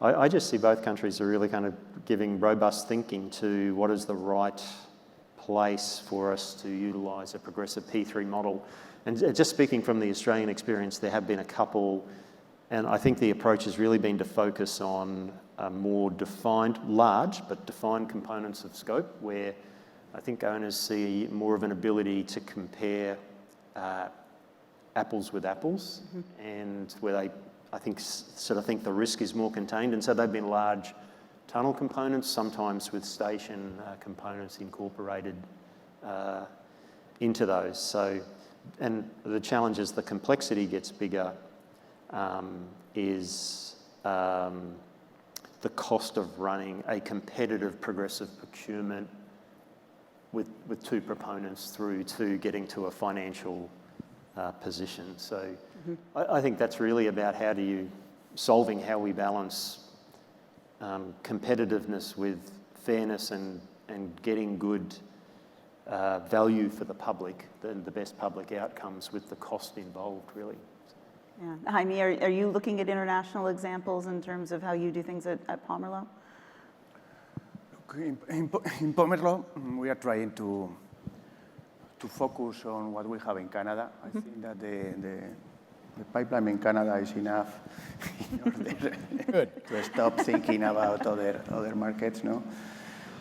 I just see both countries are really kind of giving robust thinking to what is the right place for us to utilise a progressive P3 model. And just speaking from the Australian experience, there have been a couple, and I think the approach has really been to focus on more defined, large but defined components of scope, where I think owners see more of an ability to compare apples with apples, and where they, I think, sort of think the risk is more contained, and so they've been large tunnel components, sometimes with station components incorporated into those. So, and the challenge as the complexity gets bigger is the cost of running a competitive progressive procurement with two proponents through to getting to a financial position. So I think that's really about solving how we balance competitiveness with fairness and getting good value for the public, the best public outcomes with the cost involved, really. Yeah. Jaime, are you looking at international examples in terms of how you do things at Pomerleau? In Pomerleau, we are trying to to focus on what we have in Canada. I think that the pipeline in Canada is enough in order to stop thinking about other markets, no?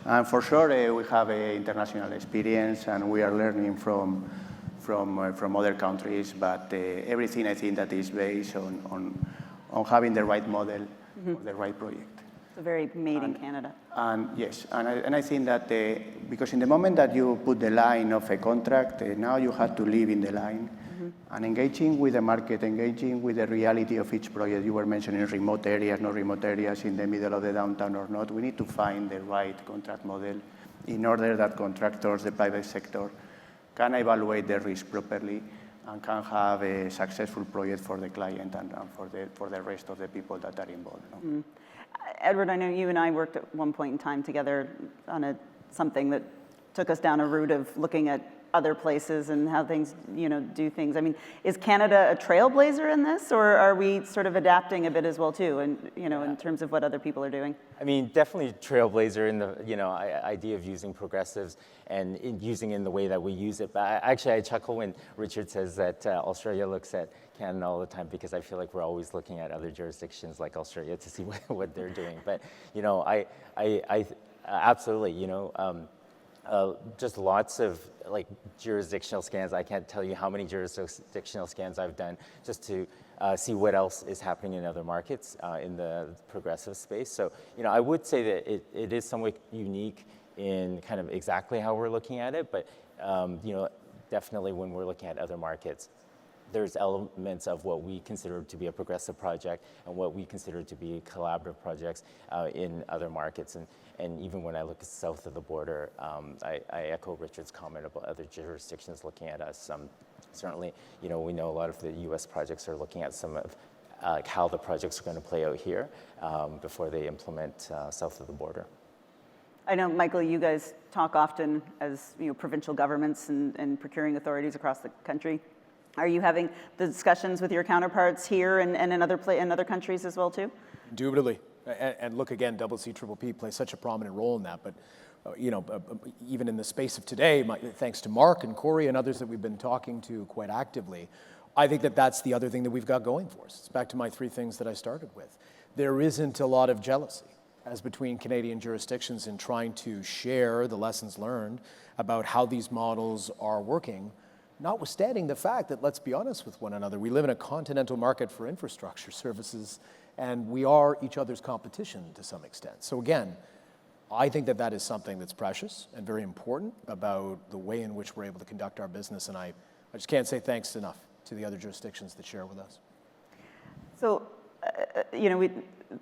And for sure, we have international experience, and we are learning from other countries. But everything I think that is based on having the right model or the right project. So very made in Canada. And yes, and I think that because in the moment that you put the line of a contract, now you have to live in the line. And engaging with the market, engaging with the reality of each project. You were mentioning remote areas, not remote areas, in the middle of the downtown or not. We need to find the right contract model in order that contractors, the private sector, can evaluate the risk properly and can have a successful project for the client and for the rest of the people that are involved. No? Edward, I know you and I worked at one point in time together on something that took us down a route of looking at other places and how things, do things. I mean, is Canada a trailblazer in this, or are we sort of adapting a bit as well too, and in terms of what other people are doing? I mean, definitely trailblazer in the idea of using progressives and using it in the way that we use it. But actually, I chuckle when Richard says that Australia looks at Canada all the time, because I feel like we're always looking at other jurisdictions like Australia to see what they're doing. But I absolutely, just lots of jurisdictional scans. I can't tell you how many jurisdictional scans I've done just to see what else is happening in other markets in the progressive space. So, I would say that it is somewhat unique in kind of exactly how we're looking at it, but, definitely when we're looking at other markets, there's elements of what we consider to be a progressive project and what we consider to be collaborative projects in other markets. And even when I look south of the border, I echo Richard's comment about other jurisdictions looking at us. Certainly, we know a lot of the US projects are looking at some of how the projects are going to play out here before they implement south of the border. I know, Michael, you guys talk often as provincial governments and procuring authorities across the country. Are you having the discussions with your counterparts here and in other countries as well too? Indubitably. And look, again, CCCCP plays such a prominent role in that. But, even in the space of today, thanks to Mark and Corey and others that we've been talking to quite actively, I think that that's the other thing that we've got going for us. It's back to my 3 things that I started with. There isn't a lot of jealousy as between Canadian jurisdictions in trying to share the lessons learned about how these models are working, notwithstanding the fact that, let's be honest with one another, we live in a continental market for infrastructure services, and we are each other's competition to some extent. So again, I think that that is something that's precious and very important about the way in which we're able to conduct our business, and I just can't say thanks enough to the other jurisdictions that share with us. So,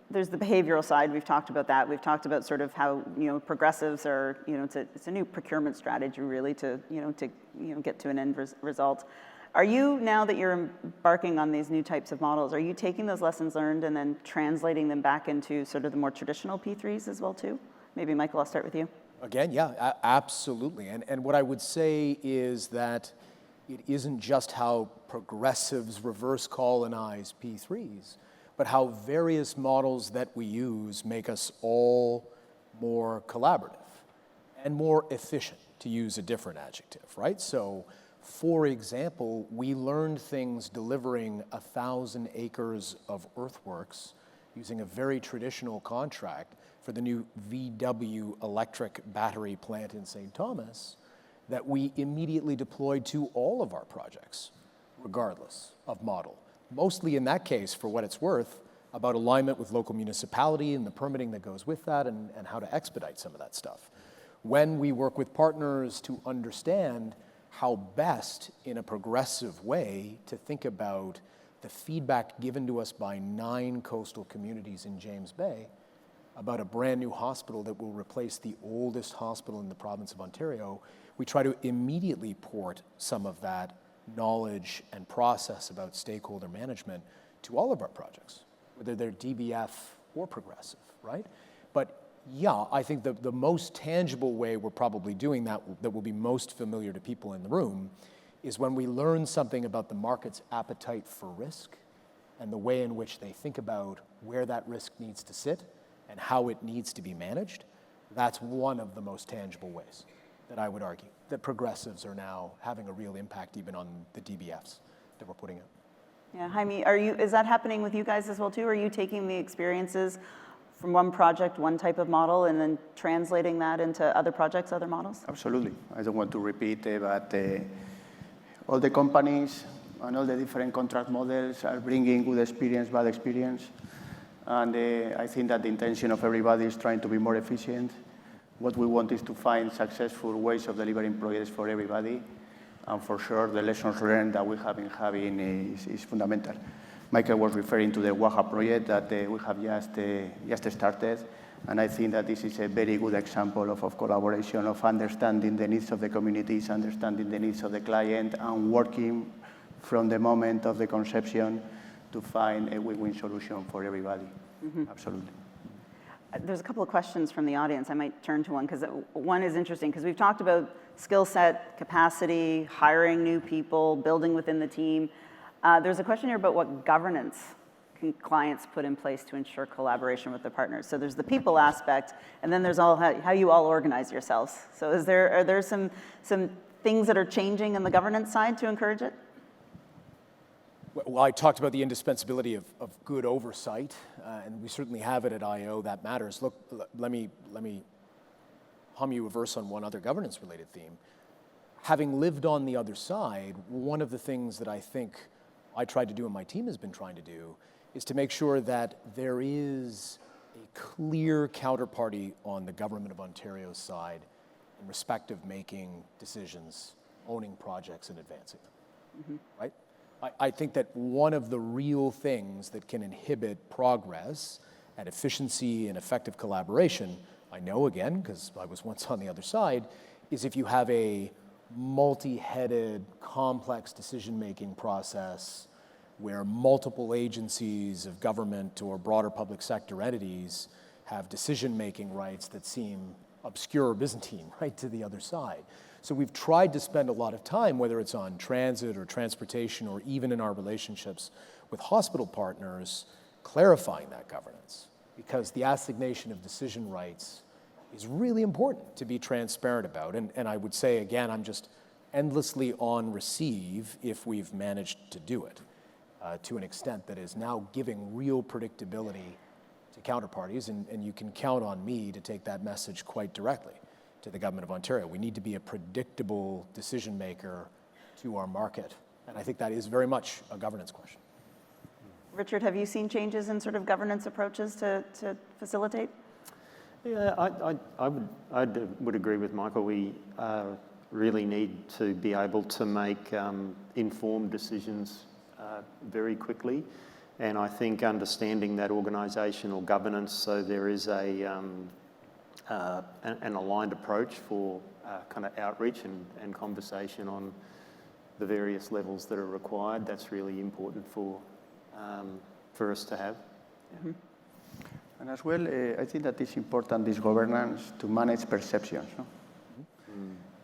there's the behavioral side. We've talked about that. We've talked about sort of how progressives are. It's a new procurement strategy really to get to an end result. Are you, now that you're embarking on these new types of models, are you taking those lessons learned and then translating them back into sort of the more traditional P3s as well too? Maybe Michael, I'll start with you. Again, yeah, absolutely. And what I would say is that it isn't just how progressives reverse colonize P3s, but how various models that we use make us all more collaborative and more efficient, to use a different adjective, right? So, for example, we learned things delivering 1,000 acres of earthworks using a very traditional contract for the new VW electric battery plant in St. Thomas that we immediately deployed to all of our projects, regardless of model. Mostly in that case, for what it's worth, about alignment with local municipality and the permitting that goes with that and how to expedite some of that stuff. When we work with partners to understand how best, in a progressive way, to think about the feedback given to us by 9 coastal communities in James Bay about a brand new hospital that will replace the oldest hospital in the province of Ontario, we try to immediately port some of that knowledge and process about stakeholder management to all of our projects, whether they're DBF or progressive, right? But yeah, I think the most tangible way we're probably doing that will be most familiar to people in the room is when we learn something about the market's appetite for risk and the way in which they think about where that risk needs to sit and how it needs to be managed. That's one of the most tangible ways. that I would argue, that progressives are now having a real impact even on the DBFs that we're putting in. Yeah, Jaime, is that happening with you guys as well too? Are you taking the experiences from one project, one type of model, and then translating that into other projects, other models? Absolutely. I don't want to repeat, but all the companies and all the different contract models are bringing good experience, bad experience. And I think that the intention of everybody is trying to be more efficient. What we want is to find successful ways of delivering projects for everybody. And for sure, the lessons learned that we have been having is fundamental. Michael was referring to the WAHA project that we have just started. And I think that this is a very good example of collaboration, of understanding the needs of the communities, understanding the needs of the client, and working from the moment of the conception to find a win-win solution for everybody. Absolutely. There's a couple of questions from the audience. I might turn to one, because one is interesting, because we've talked about skill set, capacity, hiring new people, building within the team. There's a question here about what governance can clients put in place to ensure collaboration with their partners. So there's the people aspect, and then there's all how you all organize yourselves. So are there some things that are changing in the governance side to encourage it? Well, I talked about the indispensability of good oversight, and we certainly have it at IO. That matters. Look, let me hum you a verse on one other governance-related theme. Having lived on the other side, one of the things that I think I tried to do and my team has been trying to do is to make sure that there is a clear counterparty on the Government of Ontario's side in respect of making decisions, owning projects, and advancing them, right? I think that one of the real things that can inhibit progress and efficiency and effective collaboration, I know again, because I was once on the other side, is if you have a multi-headed, complex decision-making process where multiple agencies of government or broader public sector entities have decision-making rights that seem obscure or Byzantine, right, to the other side. So we've tried to spend a lot of time, whether it's on transit or transportation or even in our relationships with hospital partners, clarifying that governance, because the assignation of decision rights is really important to be transparent about. And I would say, again, I'm just endlessly on receive if we've managed to do it to an extent that is now giving real predictability to counterparties, and you can count on me to take that message quite directly to the Government of Ontario. We need to be a predictable decision maker to our market, and I think that is very much a governance question. Richard, have you seen changes in sort of governance approaches to facilitate? Yeah, I would agree with Michael. We really need to be able to make informed decisions very quickly, and I think understanding that organisational governance, so there is an aligned approach for kind of outreach and conversation on the various levels that are required. That's really important for us to have. Yeah. And as well, I think that it's important, this governance, to manage perceptions. No?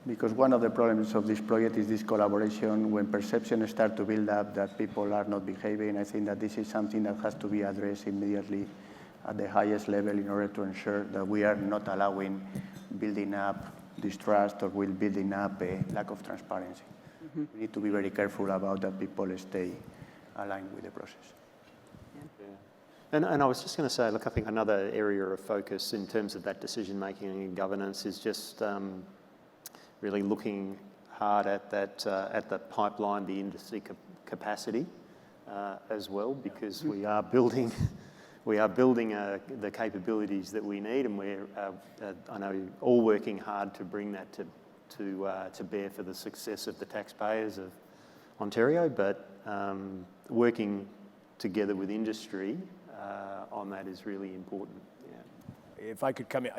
Because one of the problems of this project is this collaboration. When perceptions start to build up that people are not behaving, I think that this is something that has to be addressed immediately at the highest level in order to ensure that we are not allowing building up distrust or building up a lack of transparency. We need to be very careful about that people stay aligned with the process. And I was just going to say, look, I think another area of focus in terms of that decision-making and governance is just really looking hard at that, at the pipeline, the industry capacity as well, because we are building the capabilities that we need, and we're, I know, all working hard to bring that to bear for the success of the taxpayers of Ontario, but working together with industry on that is really important. Yeah. If I could come in,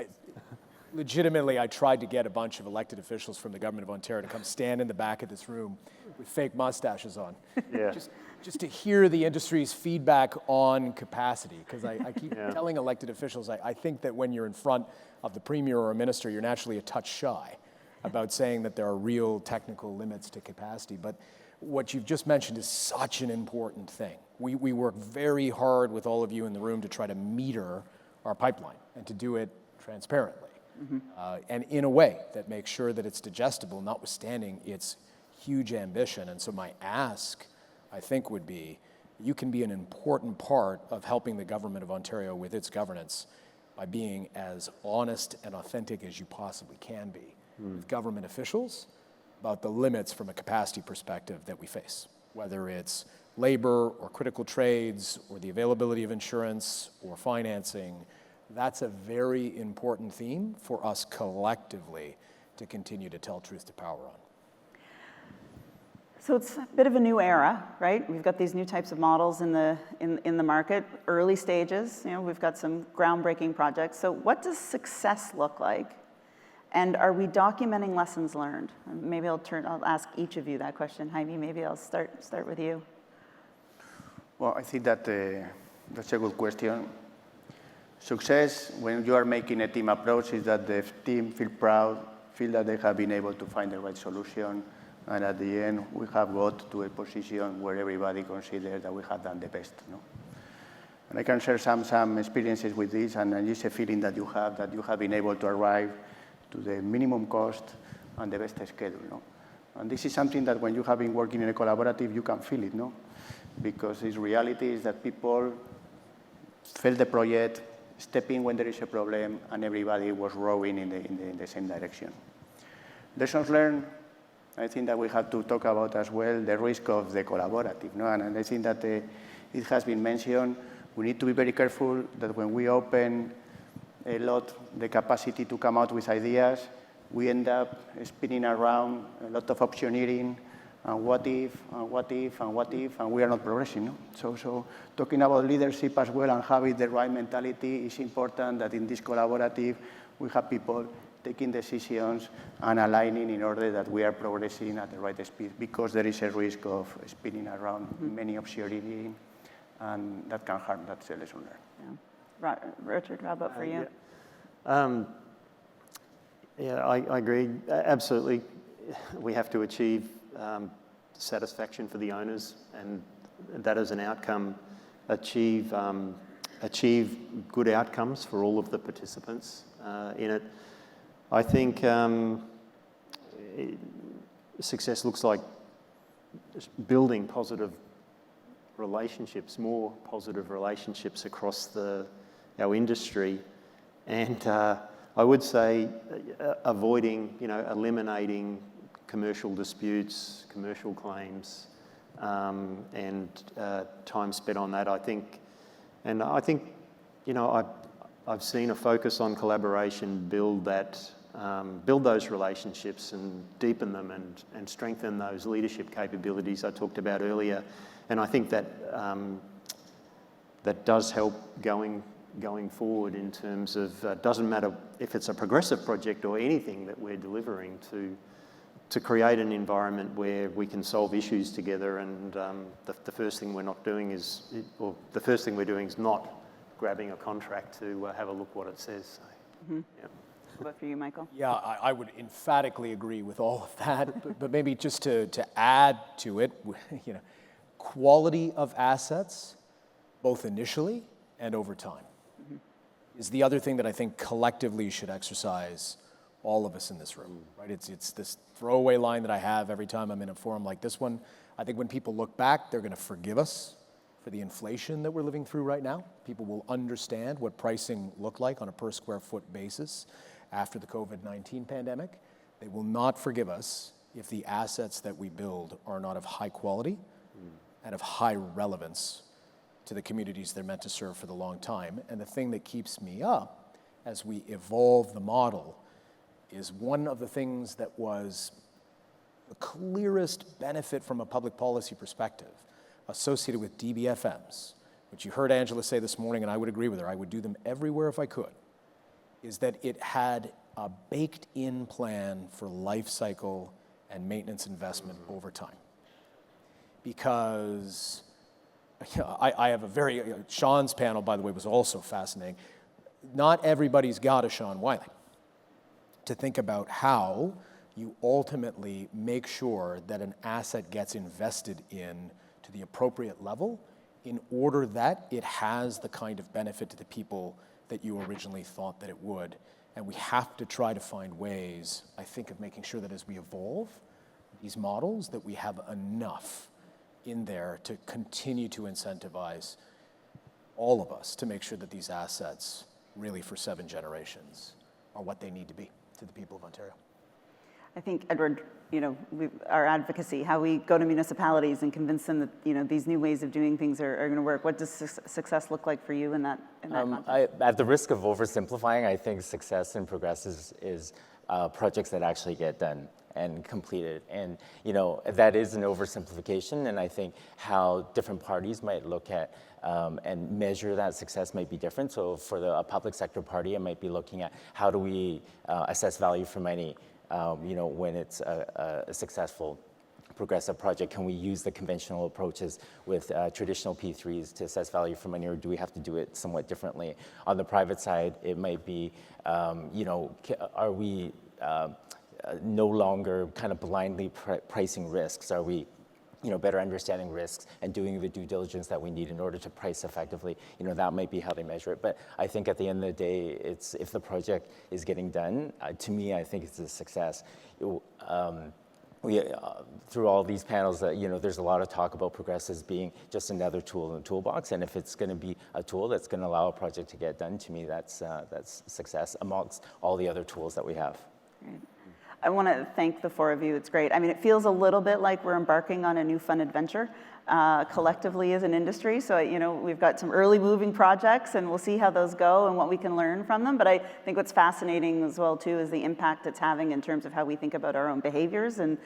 legitimately, I tried to get a bunch of elected officials from the Government of Ontario to come stand in the back of this room with fake mustaches on. Yeah. Just to hear the industry's feedback on capacity, because I keep telling elected officials, I think that when you're in front of the Premier or a minister, you're naturally a touch shy about saying that there are real technical limits to capacity. But what you've just mentioned is such an important thing. We work very hard with all of you in the room to try to meter our pipeline and to do it transparently. and in a way that makes sure that it's digestible, notwithstanding its huge ambition. And so my ask, I think, would be, you can be an important part of helping the government of Ontario with its governance by being as honest and authentic as you possibly can be with government officials about the limits from a capacity perspective that we face, whether it's labor or critical trades or the availability of insurance or financing. That's a very important theme for us collectively to continue to tell truth to power on. So it's a bit of a new era, right? We've got these new types of models in the market, early stages. You know, we've got some groundbreaking projects. So what does success look like? And are we documenting lessons learned? Maybe I'll ask each of you that question. Jaime, maybe I'll start with you. Well, I think that that's a good question. Success, when you are making a team approach, is that the team feel proud, feel that they have been able to find the right solution, and at the end, we have got to a position where everybody considers that we have done the best. No? And I can share some experiences with this, and just a feeling that you have been able to arrive to the minimum cost and the best schedule. No? And this is something that when you have been working in a collaborative, you can feel it, no? Because its reality is that people felt the project, step in when there is a problem, and everybody was rowing in the same direction. Lessons learned, I think that we have to talk about as well the risk of the collaborative. No? And I think that it has been mentioned, we need to be very careful that when we open a lot the capacity to come out with ideas, we end up spinning around a lot of optioneering, and what if, and what if, and what if, and we are not progressing. No? So talking about leadership as well and having the right mentality is important, that in this collaborative we have people taking decisions and aligning in order that we are progressing at the right speed, because there is a risk of spinning around many optioneering, and that can harm. That's a lesson learned. Yeah. Richard, how about for you? I agree. Absolutely. We have to achieve satisfaction for the owners, and that as an outcome, achieve good outcomes for all of the participants in it. I think success looks like building positive relationships, more positive relationships across our industry, and I would say avoiding, eliminating commercial disputes, commercial claims, and time spent on that. I think, I've seen a focus on collaboration build those relationships and deepen them and strengthen those leadership capabilities I talked about earlier. And I think that that does help going forward in terms of, doesn't matter if it's a progressive project or anything that we're delivering, to create an environment where we can solve issues together. And the first thing we're doing is not grabbing a contract to have a look what it says. So, yeah. What about for you, Michael? Yeah, I would emphatically agree with all of that, but maybe just to add to it, quality of assets, both initially and over time, is the other thing that I think collectively should exercise all of us in this room, right? It's this throwaway line that I have every time I'm in a forum like this one. I think when people look back, they're going to forgive us for the inflation that we're living through right now. People will understand what pricing looked like on a per square foot basis after the COVID-19 pandemic. They will not forgive us if the assets that we build are not of high quality and of high relevance to the communities they're meant to serve for the long time. And the thing that keeps me up as we evolve the model is one of the things that was the clearest benefit from a public policy perspective associated with DBFMs, which you heard Angela say this morning, and I would agree with her, I would do them everywhere if I could, is that it had a baked-in plan for life cycle and maintenance investment over time. Because I have Sean's panel, by the way, was also fascinating. Not everybody's got a Sean Wiley to think about how you ultimately make sure that an asset gets invested in to the appropriate level in order that it has the kind of benefit to the people that you originally thought that it would. And we have to try to find ways, I think, of making sure that as we evolve these models, that we have enough in there to continue to incentivize all of us to make sure that these assets, really for 7 generations, are what they need to be to the people of Ontario. I think, Edward, our advocacy, how we go to municipalities and convince them that these new ways of doing things are going to work. What does success look like for you in that context? At the risk of oversimplifying, I think success in Progress is projects that actually get done and completed. And that is an oversimplification, and I think how different parties might look at and measure that success might be different. So for a public sector party, it might be looking at how do we assess value for money when it's a successful progressive project. Can we use the conventional approaches with traditional P3s to assess value for money, or do we have to do it somewhat differently? On the private side, it might be, are we no longer kind of blindly pricing risks? Are we better understanding risks and doing the due diligence that we need in order to price effectively? That might be how they measure it. But I think at the end of the day, it's if the project is getting done, to me, I think it's a success. Through all these panels, there's a lot of talk about Progress as being just another tool in the toolbox. And if it's going to be a tool that's going to allow a project to get done, to me, that's success amongst all the other tools that we have. Right. I want to thank the 4 of you. It's great. I mean, it feels a little bit like we're embarking on a new fun adventure collectively as an industry. So, we've got some early moving projects, and we'll see how those go and what we can learn from them. But I think what's fascinating as well, too, is the impact it's having in terms of how we think about our own behaviors and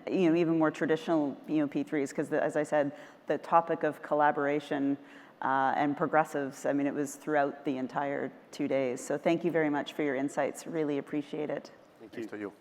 even more traditional, P3s. Because, as I said, the topic of collaboration and progressives, I mean, it was throughout the entire 2 days. So thank you very much for your insights. Really appreciate it. Thanks to you.